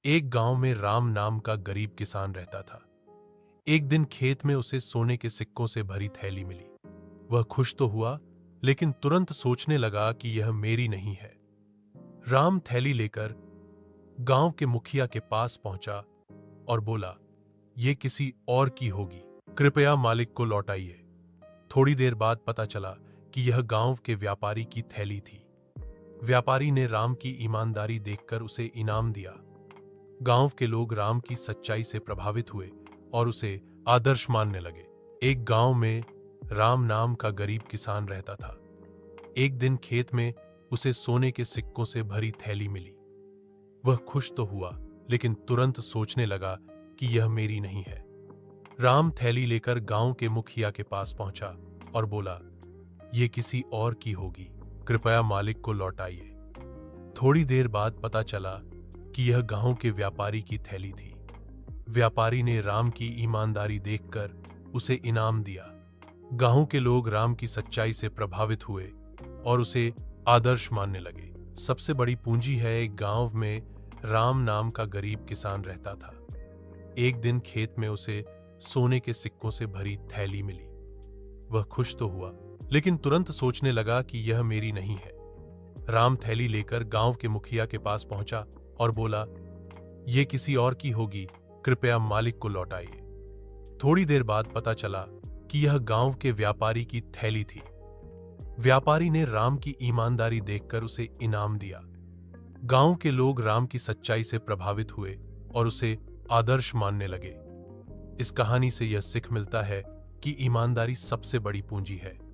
एक गांव में राम नाम का गरीब किसान रहता था। एक दिन खेत में उसे सोने के सिक्कों से भरी थैली मिली। वह खुश तो हुआ, लेकिन तुरंत सोचने लगा कि यह मेरी नहीं है। राम थैली लेकर गांव के मुखिया के पास पहुंचा और बोला, यह किसी और की होगी, कृपया मालिक को लौटाइए। थोड़ी देर बाद पता चला कि यह गांव के व्यापारी की थैली थी। व्यापारी ने राम की ईमानदारी देखकर उसे इनाम दिया। गांव के लोग राम की सच्चाई से प्रभावित हुए और उसे आदर्श मानने लगे। एक गांव में राम नाम का गरीब किसान रहता था। एक दिन खेत में उसे सोने के सिक्कों से भरी थैली मिली। वह खुश तो हुआ, लेकिन तुरंत सोचने लगा कि यह मेरी नहीं है। राम थैली लेकर गांव के मुखिया के पास पहुंचा और बोला, यह किसी और की होगी, कृपया मालिक को लौटाइए। थोड़ी देर बाद पता चला कि यह गांव के व्यापारी की थैली थी। व्यापारी ने राम की ईमानदारी देखकर उसे इनाम दिया। गांव के लोग राम की सच्चाई से प्रभावित हुए और उसे आदर्श मानने लगे। सबसे बड़ी पूंजी है, एक गांव में राम नाम का गरीब किसान रहता था। एक दिन खेत में उसे सोने के सिक्कों से भरी थैली मिली। वह खुश तो हुआ, लेकिन तुरंत सोचने लगा कि यह मेरी नहीं है। राम थैली लेकर गांव के मुखिया के पास पहुंचा और बोला, यह किसी और की होगी, कृपया मालिक को लौटाइए। थोड़ी देर बाद पता चला कि यह गांव के व्यापारी की थैली थी। व्यापारी ने राम की ईमानदारी देखकर उसे इनाम दिया। गांव के लोग राम की सच्चाई से प्रभावित हुए और उसे आदर्श मानने लगे। इस कहानी से यह सीख मिलता है कि ईमानदारी सबसे बड़ी पूंजी है।